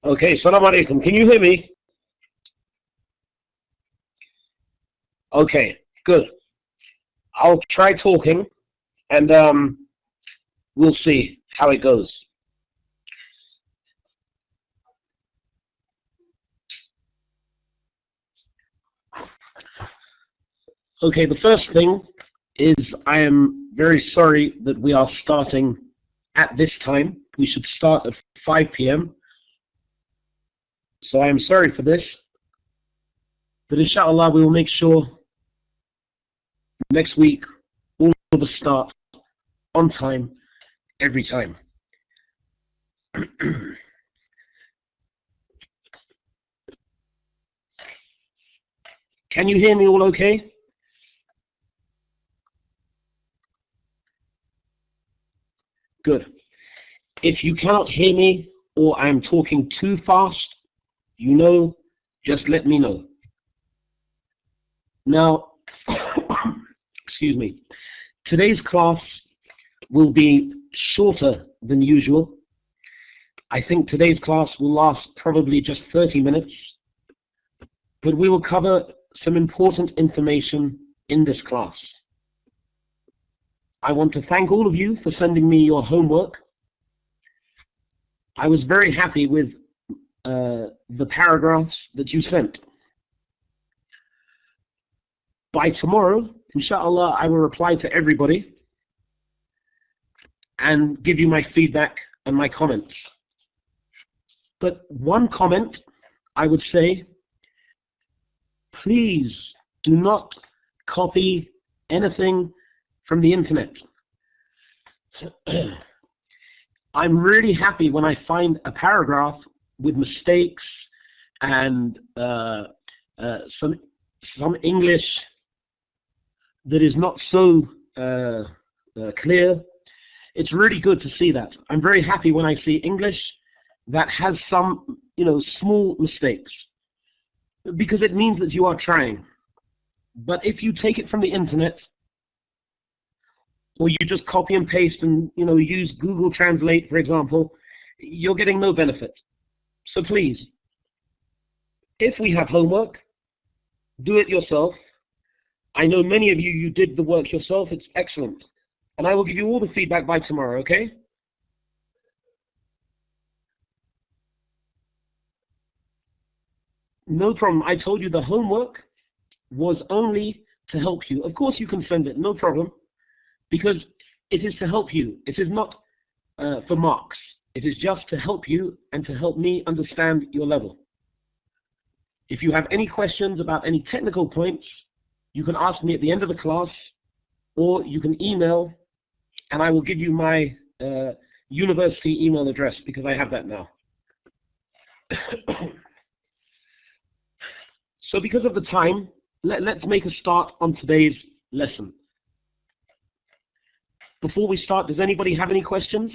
Okay, salam alaikum. Can you hear me? Okay, good. I'll try talking and we'll see how it goes. Okay, the first thing is I am very sorry that we are starting at this time. We should start at 5 p.m. So I am sorry for this. But inshallah, we will make sure next week all of us start on time, every time. Can you hear me all okay? Good. If you cannot hear me or I'm talking too fast, just let me know. Now, excuse me, today's class will be shorter than usual. I think today's class will last probably just 30 minutes, but we will cover some important information in this class. I want to thank all of you for sending me your homework. I was very happy with the paragraphs that you sent. By tomorrow, inshallah, I will reply to everybody and give you my feedback and my comments. But one comment I would say, please do not copy anything from the internet. I'm really happy when I find a paragraph with mistakes and some English that is not so clear. It's really good to see that. I'm very happy when I see English that has some, small mistakes, because it means that you are trying. But if you take it from the internet, or you just copy and paste and, use Google Translate, for example, you're getting no benefit. So please, if we have homework, do it yourself. I know many of you did the work yourself. It's excellent. And I will give you all the feedback by tomorrow, okay? No problem. I told you the homework was only to help you. Of course you can send it, no problem, because it is to help you. It is not for marks. It is just to help you and to help me understand your level. If you have any questions about any technical points, you can ask me at the end of the class, or you can email, and I will give you my university email address, because I have that now. So because of the time, let's make a start on today's lesson. Before we start, does anybody have any questions?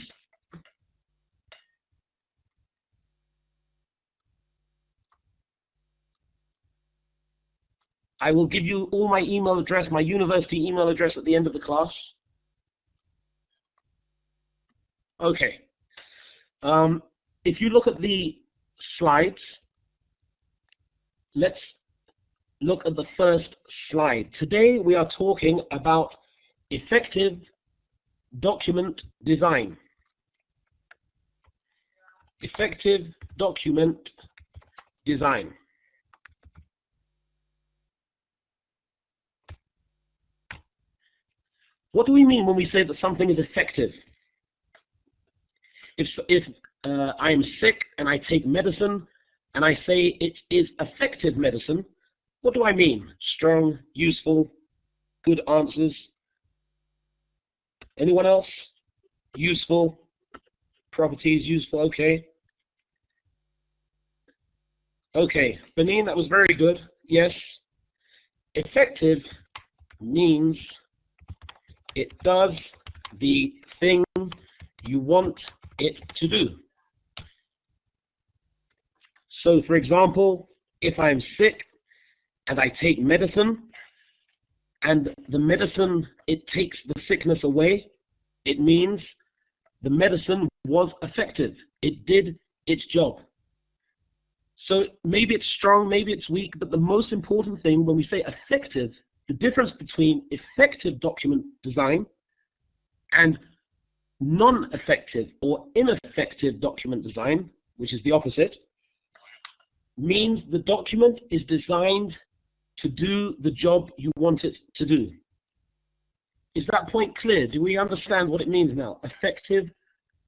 I will give you all my email address, my university email address at the end of the class. Okay. If you look at the slides, let's look at the first slide. Today we are talking about effective document design. Effective document design. What do we mean when we say that something is effective? If I am sick and I take medicine and I say it is effective medicine, what do I mean? Strong, useful, good answers. Anyone else? Useful, properties, useful, okay. Okay, Benin, that was very good, yes. Effective means it does the thing you want it to do. So, for example, if I'm sick and I take medicine, and the medicine, it takes the sickness away, it means the medicine was effective. It did its job. So maybe it's strong, maybe it's weak, but the most important thing when we say effective, the difference between effective document design and non-effective or ineffective document design, which is the opposite, means the document is designed to do the job you want it to do. Is that point clear? Do we understand what it means now? Effective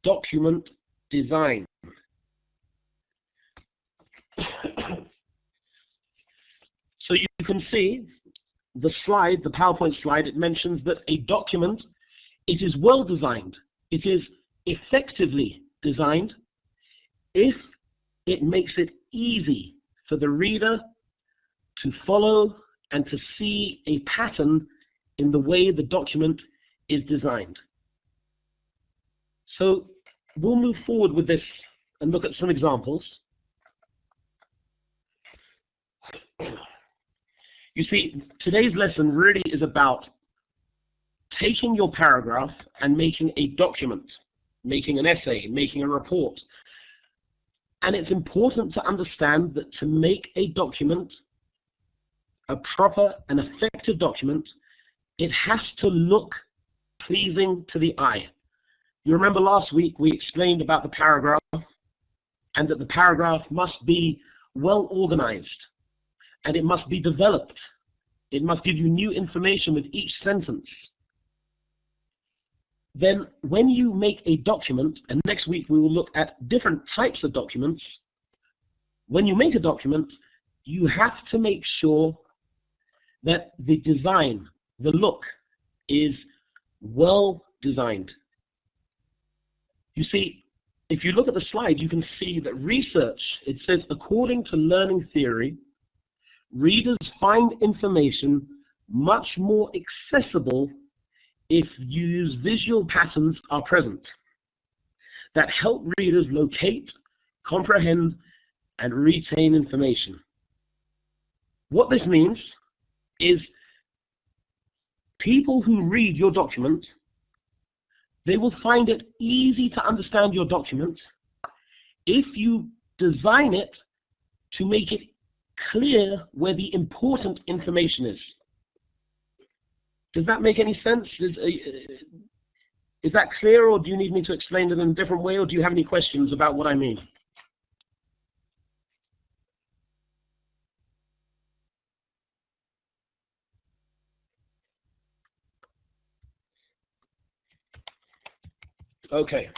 document design. So you can see the slide, the PowerPoint slide, it mentions that a document, it is well designed. It is effectively designed if it makes it easy for the reader to follow and to see a pattern in the way the document is designed. So we'll move forward with this and look at some examples. You see, today's lesson really is about taking your paragraph and making a document, making an essay, making a report. And it's important to understand that to make a document, a proper and effective document, it has to look pleasing to the eye. You remember last week we explained about the paragraph and that the paragraph must be well organized and it must be developed. It must give you new information with each sentence. Then when you make a document, and next week we will look at different types of documents, when you make a document, you have to make sure that the design, the look, is well designed. You see, if you look at the slide, you can see that research, it says, according to learning theory, readers find information much more accessible if use visual patterns are present that help readers locate, comprehend, and retain information. What this means is people who read your document, they will find it easy to understand your document if you design it to make it clear where the important information is. Does that make any sense? Is that clear, or do you need me to explain it in a different way, or do you have any questions about what I mean? Okay.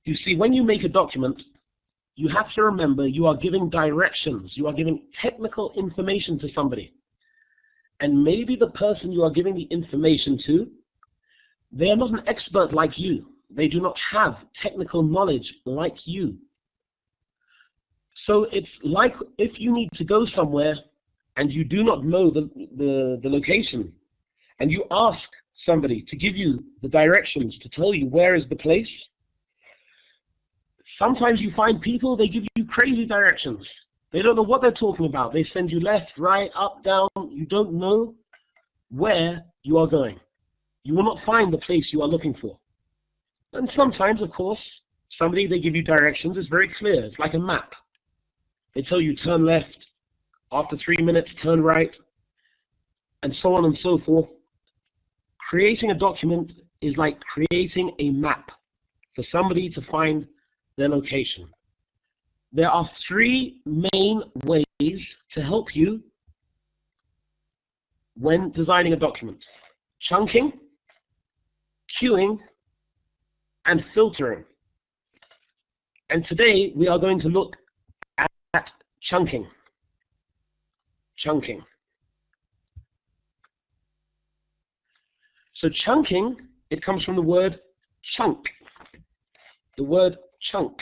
You see, when you make a document, you have to remember you are giving directions, you are giving technical information to somebody. And maybe the person you are giving the information to, they are not an expert like you. They do not have technical knowledge like you. So it's like if you need to go somewhere and you do not know the location, and you ask somebody to give you the directions, to tell you where is the place. Sometimes you find people, they give you crazy directions. They don't know what they're talking about. They send you left, right, up, down. You don't know where you are going. You will not find the place you are looking for. And sometimes, of course, somebody, they give you directions. It's very clear. It's like a map. They tell you turn left, after 3 minutes turn right, and so on and so forth. Creating a document is like creating a map for somebody to find their location. There are 3 main ways to help you when designing a document: chunking, queuing, and filtering. And today we are going to look at chunking. Chunking. So chunking, it comes from the word chunk. The word chunk.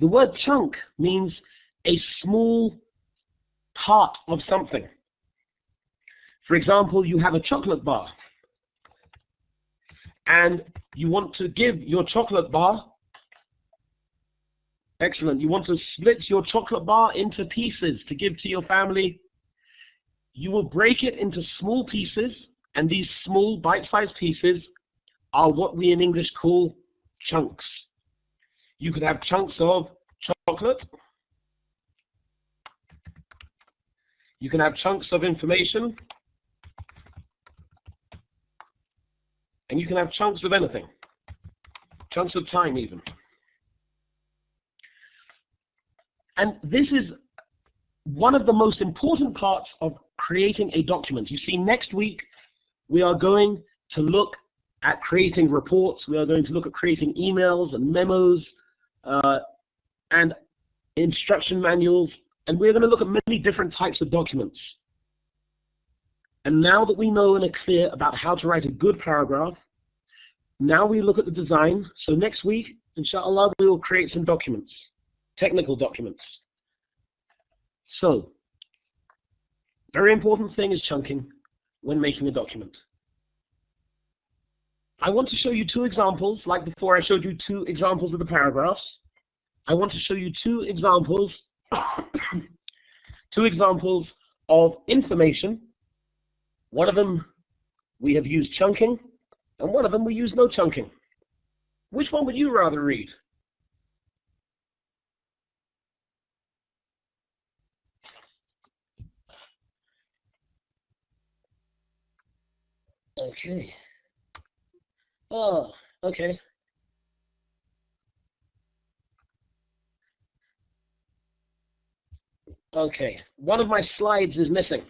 The word chunk means a small part of something. For example, you have a chocolate bar, and you want to give your chocolate bar Excellent. You want to split your chocolate bar into pieces to give to your family. You will break it into small pieces, and these small bite-sized pieces are what we in English call chunks. You could have chunks of chocolate. You can have chunks of information. And you can have chunks of anything. Chunks of time even. And this is one of the most important parts of creating a document. You see, next week we are going to look at creating reports. We are going to look at creating emails and memos and instruction manuals. And we're going to look at many different types of documents. And now that we know and are clear about how to write a good paragraph, now we look at the design. So next week, inshallah, we will create some documents. Technical documents. So, very important thing is chunking when making a document. I want to show you two examples, like before I showed you two examples of the paragraphs. I want to show you two examples, two examples of information. One of them we have used chunking, and one of them we use no chunking. Which one would you rather read? Okay. Oh, okay. Okay. One of my slides is missing.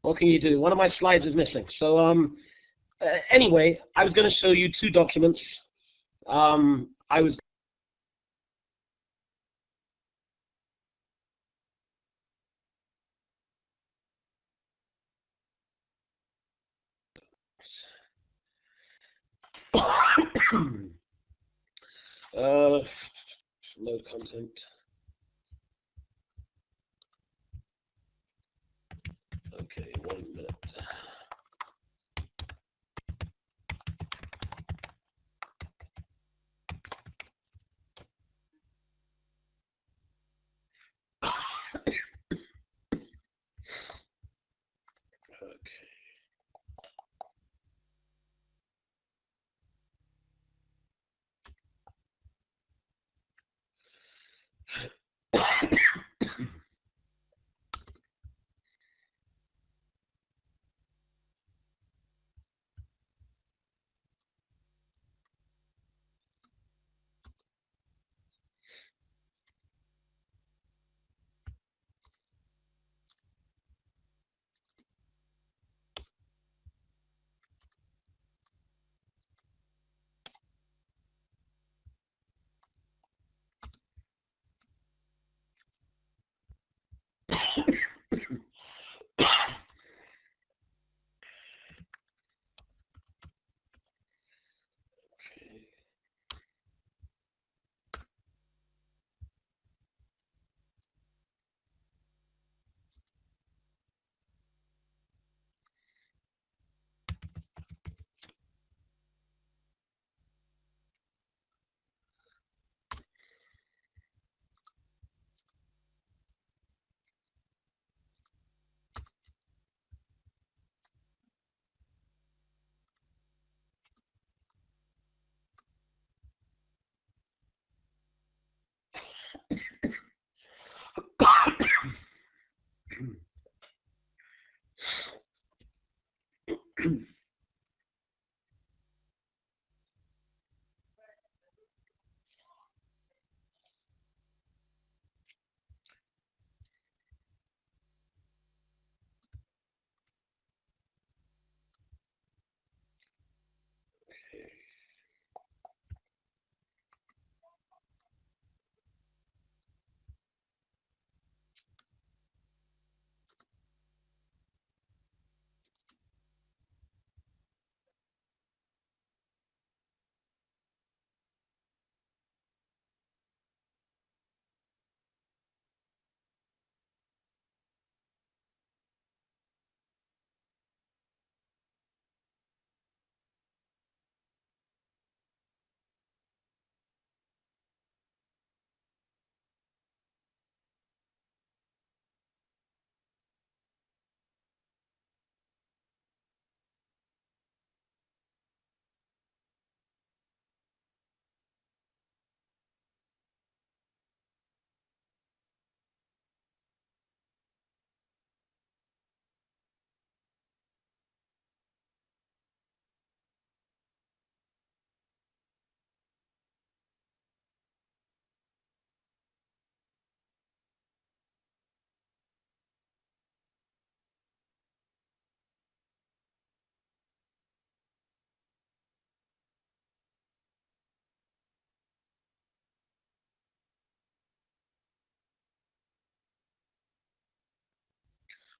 What can you do? One of my slides is missing. So, anyway, I was going to show you two documents. I was load content. Okay, 1 minute.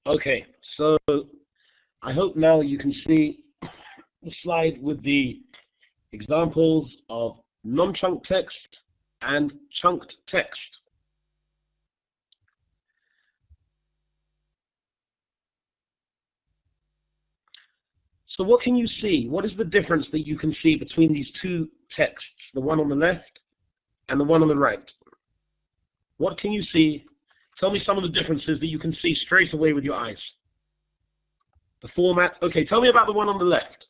Okay, so I hope now you can see the slide with the examples of non-chunked text and chunked text. So what can you see? What is the difference that you can see between these two texts, the one on the left and the one on the right? What can you see? Tell me some of the differences that you can see straight away with your eyes. The format. Okay, tell me about the one on the left.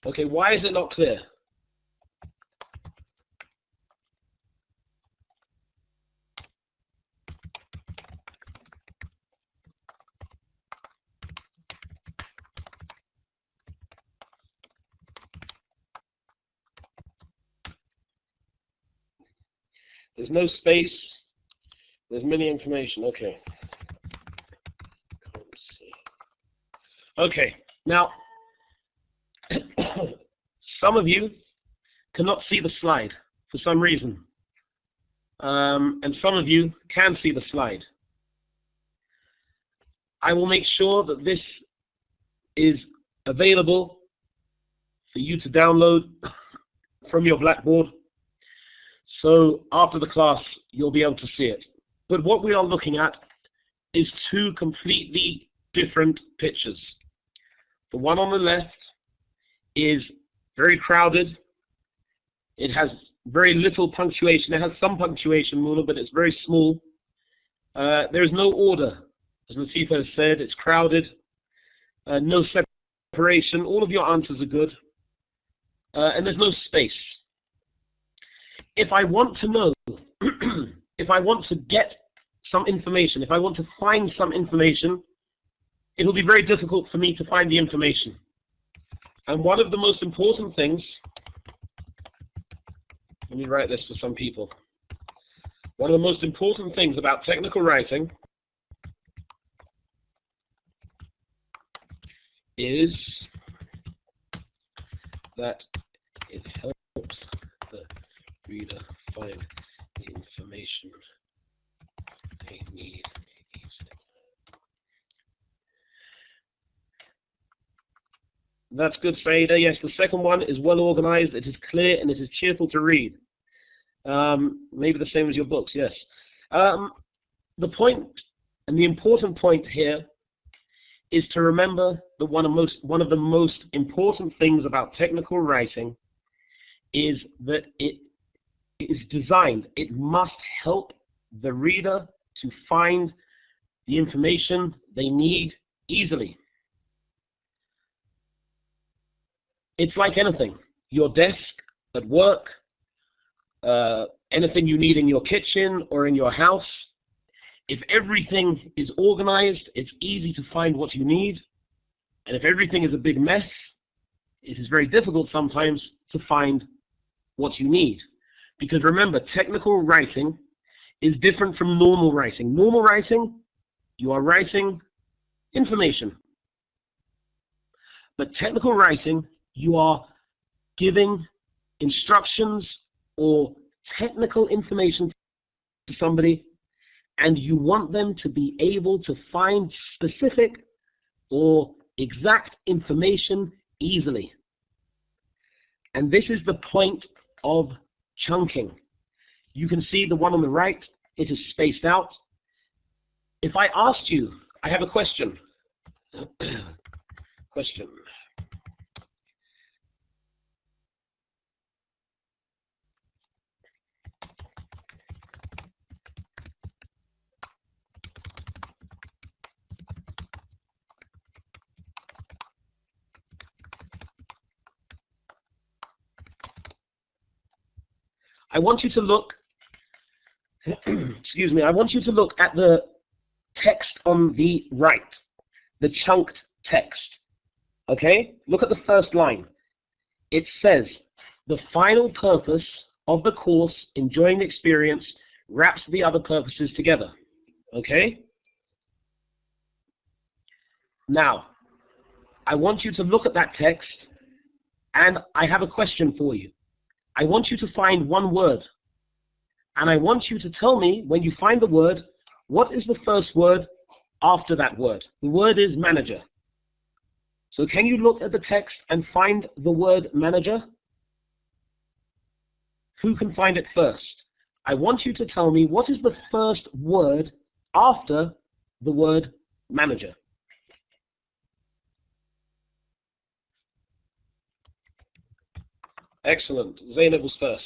Okay, why is it not clear? There's no space. There's many information. Okay. Okay. Now, some of you cannot see the slide for some reason. And some of you can see the slide. I will make sure that this is available for you to download from your Blackboard. So after the class, you'll be able to see it. But what we are looking at is two completely different pictures. The one on the left is very crowded. It has very little punctuation. It has some punctuation, but it's very small. There is no order. As Latifa has said, it's crowded. No separation. All of your answers are good. And there's no space. If I want to know, if I want to get some information, if I want to find some information, it'll be very difficult for me to find the information. And one of the most important things, let me write this for some people. One of the most important things about technical writing is that it helps the reader find the information they need easily. That's good, Saida. Yes, the second one is well organized, it is clear, and it is cheerful to read. Maybe the same as your books, yes. The point, and the important point here, is to remember that one of the most important things about technical writing is that it is designed. It must help the reader to find the information they need easily. It's like anything. Your desk at work, anything you need in your kitchen or in your house. If everything is organized, it's easy to find what you need. And if everything is a big mess, it is very difficult sometimes to find what you need. Because remember, technical writing is different from normal writing. Normal writing, you are writing information. But technical writing, you are giving instructions or technical information to somebody, and you want them to be able to find specific or exact information easily. And this is the point of chunking. You can see the one on the right, it is spaced out. If I asked you, I have a question. Question. I want you to look, excuse me, I want you to look at the text on the right, the chunked text. Okay? Look at the first line. It says, the final purpose of the course, enjoying the experience, wraps the other purposes together. Okay? Now, I want you to look at that text, and I have a question for you. I want you to find one word, and I want you to tell me, when you find the word, what is the first word after that word? The word is manager. So can you look at the text and find the word manager? Who can find it first? I want you to tell me what is the first word after the word manager. Excellent. Zainab was first.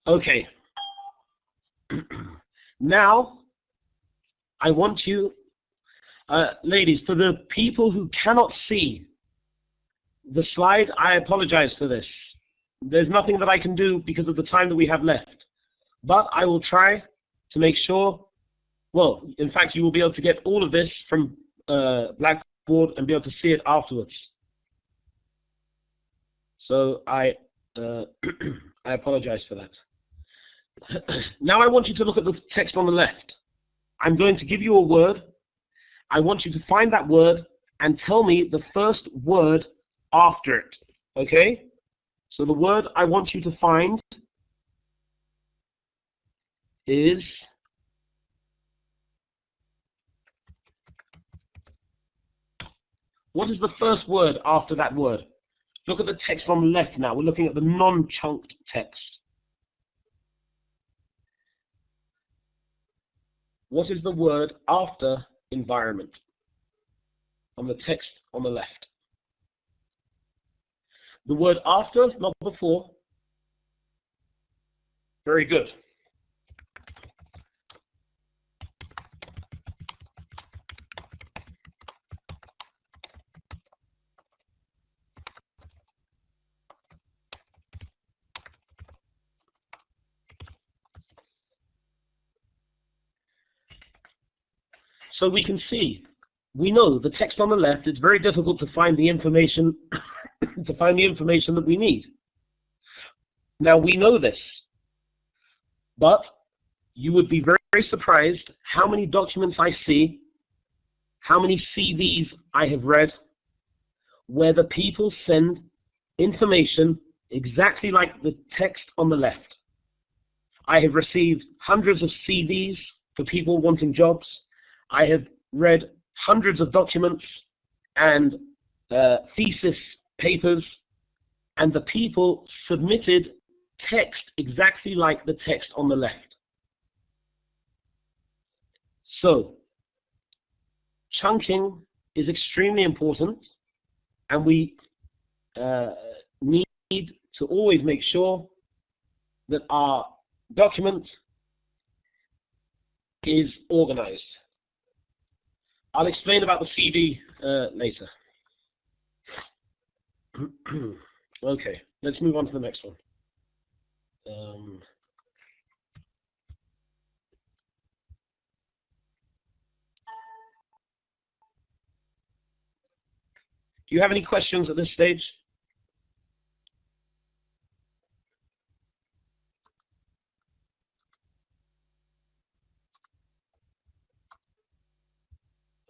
Okay. Now, I want you, ladies, for the people who cannot see the slide, I apologize for this. There's nothing that I can do because of the time that we have left. But I will try to make sure, well, in fact, you will be able to get all of this from Blackboard and be able to see it afterwards. So I apologize for that. Now I want you to look at the text on the left. I'm going to give you a word. I want you to find that word and tell me the first word after it. Okay? So the word I want you to find is what is the first word after that word? Look at the text on the left now. We're looking at the non-chunked text. What is the word after environment on the text on the left? The word after, not before. Very good. So we can see, we know the text on the left, it's very difficult to find the information that we need. Now we know this, but you would be very, very surprised how many documents I see, how many CVs I have read, where the people send information exactly like the text on the left. I have received hundreds of CVs for people wanting jobs. I have read hundreds of documents and thesis papers, and the people submitted text exactly like the text on the left. So, chunking is extremely important, and we need to always make sure that our document is organized. I'll explain about the CV later. Okay, let's move on to the next one. Do you have any questions at this stage?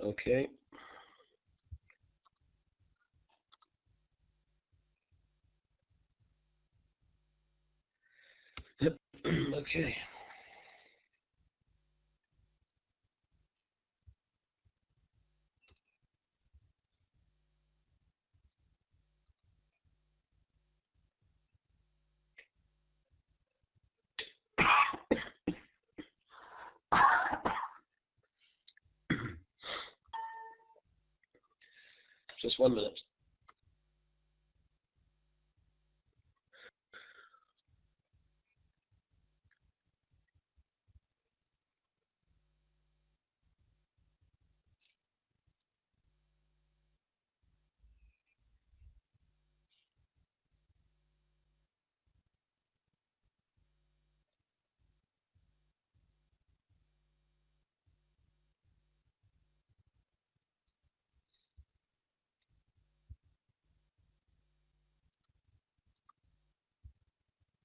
Okay. Okay. Just 1 minute.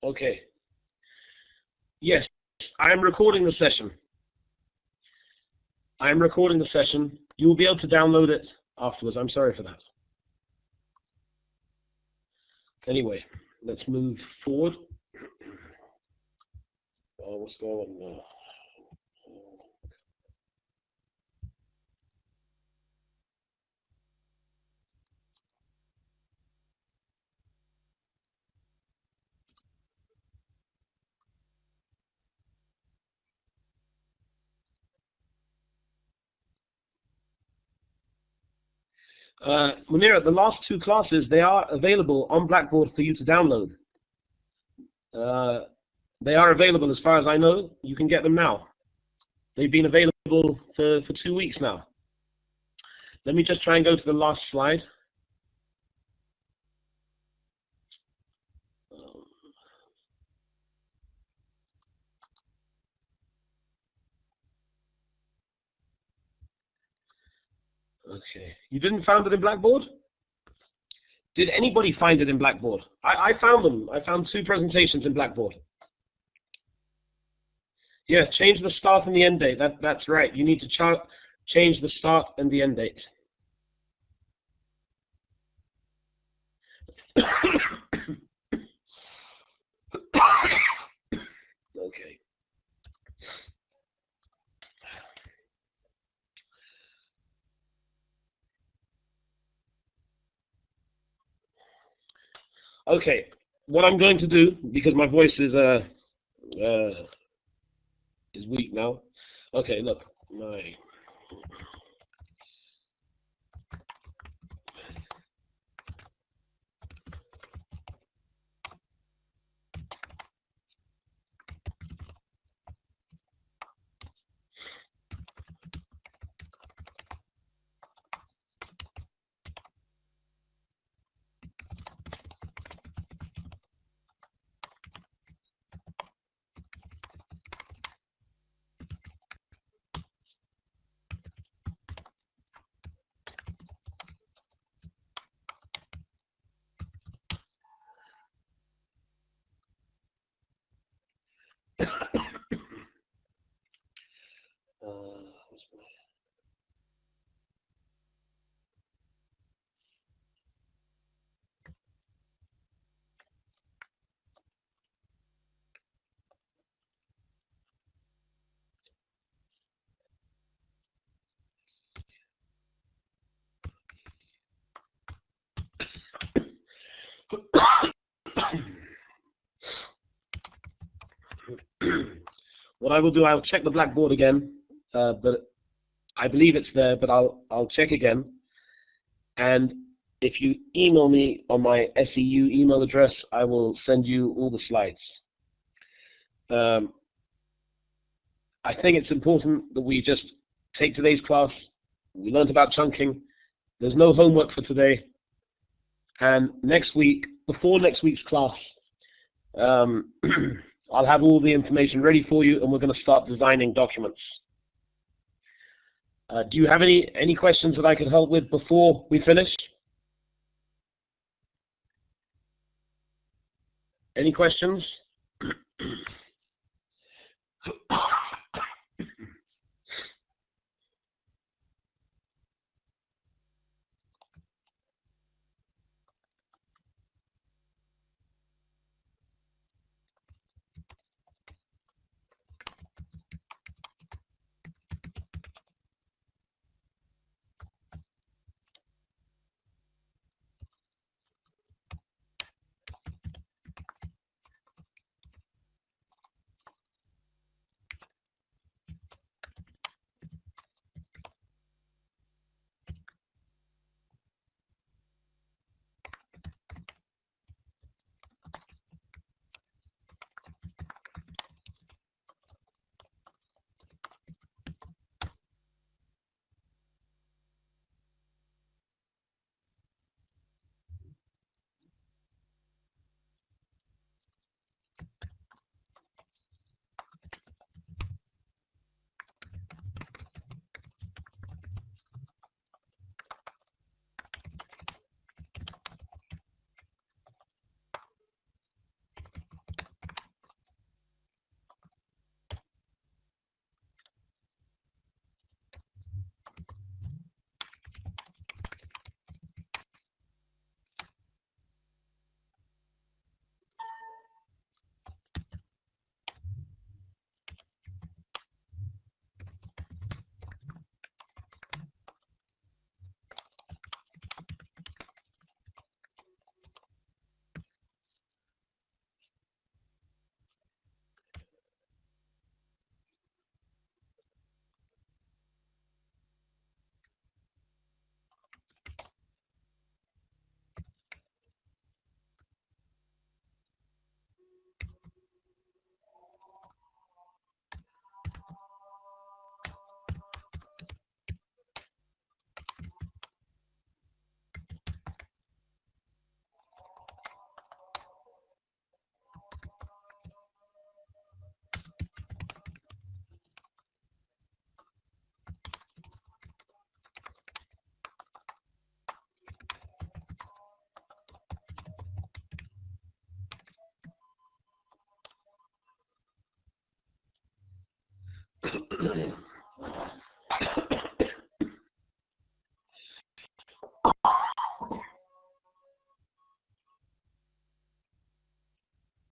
Okay. Yes, I am recording the session. I am recording the session. You will be able to download it afterwards. I'm sorry for that. Anyway, let's move forward. What's going on now? Munira, the last two classes, they are available on Blackboard for you to download. They are available as far as I know. You can get them now. They've been available for 2 weeks now. Let me just try and go to the last slide. Okay. You didn't find it in Blackboard? Did anybody find it in Blackboard? I found them. I found 2 presentations in Blackboard. Yeah, change the start and the end date. That's right. You need to change the start and the end date. Okay. Okay. What I'm going to do, because my voice is weak now. Okay, look, what I will do, I'll check the Blackboard again, but I believe it's there, but I'll check again. And if you email me on my SEU email address, I will send you all the slides. I think it's important that we just take today's class. We learned about chunking. There's no homework for today. And next week, before next week's class, I'll have all the information ready for you, and we're going to start designing documents. Do you have any questions that I could help with before we finish? Any questions?